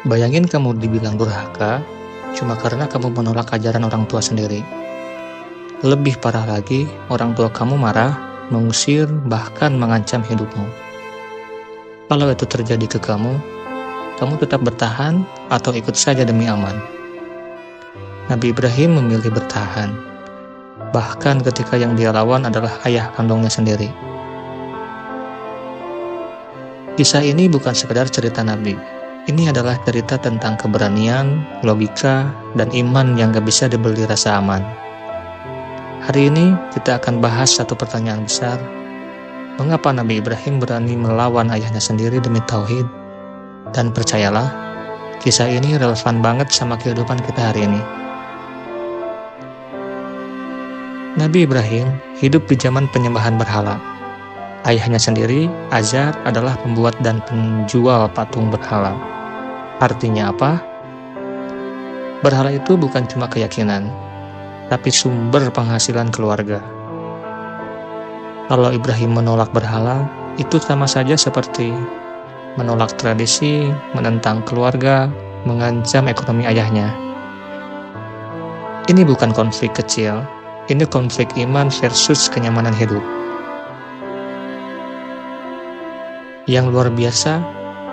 Bayangin kamu dibilang durhaka cuma karena kamu menolak ajaran orang tua sendiri. Lebih parah lagi, orang tua kamu marah, mengusir, bahkan mengancam hidupmu. Kalau itu terjadi ke kamu tetap bertahan atau ikut saja demi aman? Nabi Ibrahim memilih bertahan, bahkan ketika yang dia lawan adalah ayah kandungnya sendiri. Kisah ini bukan sekedar cerita Nabi. Ini adalah cerita tentang keberanian, logika, dan iman yang gak bisa dibeli rasa aman. Hari ini kita akan bahas satu pertanyaan besar. Mengapa Nabi Ibrahim berani melawan ayahnya sendiri demi tauhid? Dan percayalah, kisah ini relevan banget sama kehidupan kita hari ini. Nabi Ibrahim hidup di zaman penyembahan berhala. Ayahnya sendiri, Azar, adalah pembuat dan penjual patung berhala. Artinya apa? Berhala itu bukan cuma keyakinan, tapi sumber penghasilan keluarga. Kalau Ibrahim menolak berhala, itu sama saja seperti menolak tradisi, menentang keluarga, mengancam ekonomi ayahnya. Ini bukan konflik kecil, ini konflik iman versus kenyamanan hidup. Yang luar biasa,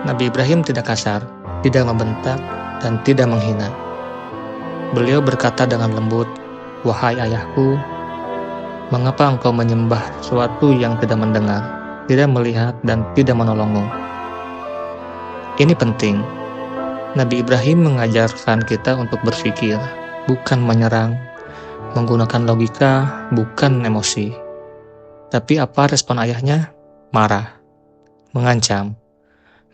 Nabi Ibrahim tidak kasar, tidak membentak, dan tidak menghina. Beliau berkata dengan lembut, "Wahai ayahku, mengapa engkau menyembah sesuatu yang tidak mendengar, tidak melihat, dan tidak menolongmu?" Ini penting. Nabi Ibrahim mengajarkan kita untuk berpikir, bukan menyerang, menggunakan logika, bukan emosi. Tapi apa respon ayahnya? Marah, mengancam,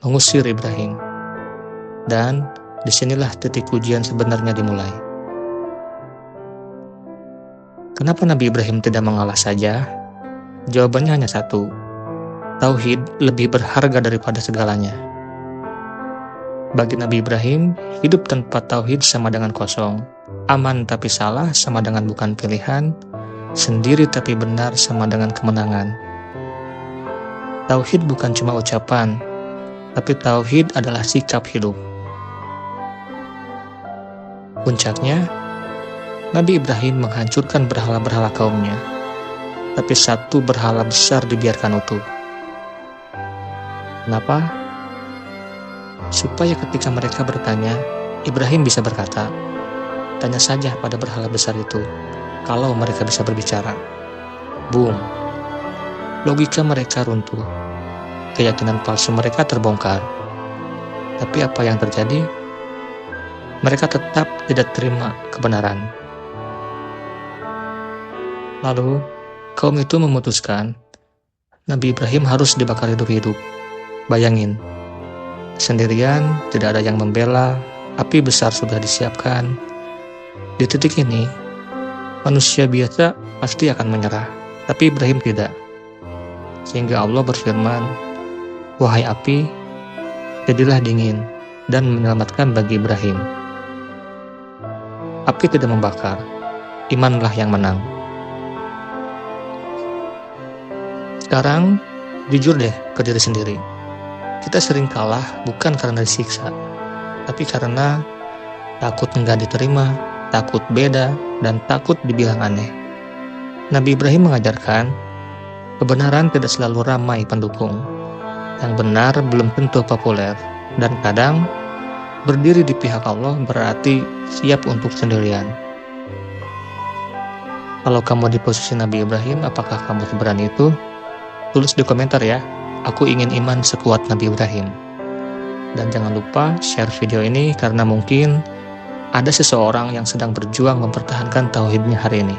mengusir Ibrahim. Dan disinilah titik ujian sebenarnya dimulai. Kenapa Nabi Ibrahim tidak mengalah saja? Jawabannya hanya satu. Tauhid lebih berharga daripada segalanya. Bagi Nabi Ibrahim, hidup tanpa tauhid sama dengan kosong. Aman tapi salah sama dengan bukan pilihan. Sendiri tapi benar sama dengan kemenangan. Tauhid bukan cuma ucapan, tapi tauhid adalah sikap hidup. Puncaknya, Nabi Ibrahim menghancurkan berhala-berhala kaumnya, tapi satu berhala besar dibiarkan utuh. Kenapa? Supaya ketika mereka bertanya, Ibrahim bisa berkata, "Tanya saja pada berhala besar itu, kalau mereka bisa berbicara." Boom. Logika mereka runtuh. Keyakinan palsu mereka terbongkar. Tapi apa yang terjadi? Mereka tetap tidak terima kebenaran. Lalu, kaum itu memutuskan, Nabi Ibrahim harus dibakar hidup-hidup. Bayangin, sendirian, tidak ada yang membela, api besar sudah disiapkan. Di titik ini, manusia biasa pasti akan menyerah, tapi Ibrahim tidak. Sehingga Allah berfirman, "Wahai api, jadilah dingin," dan menyelamatkan bagi Ibrahim. Api tidak membakar, imanlah yang menang. Sekarang, jujur deh ke diri sendiri. Kita sering kalah bukan karena disiksa, tapi karena takut enggak diterima, takut beda, dan takut dibilang aneh. Nabi Ibrahim mengajarkan, kebenaran tidak selalu ramai pendukung. Yang benar belum tentu populer, dan kadang berdiri di pihak Allah berarti siap untuk sendirian. Kalau kamu di posisi Nabi Ibrahim, apakah kamu seberani itu? Tulis di komentar ya. Aku ingin iman sekuat Nabi Ibrahim. Dan jangan lupa share video ini karena mungkin ada seseorang yang sedang berjuang mempertahankan tauhidnya hari ini.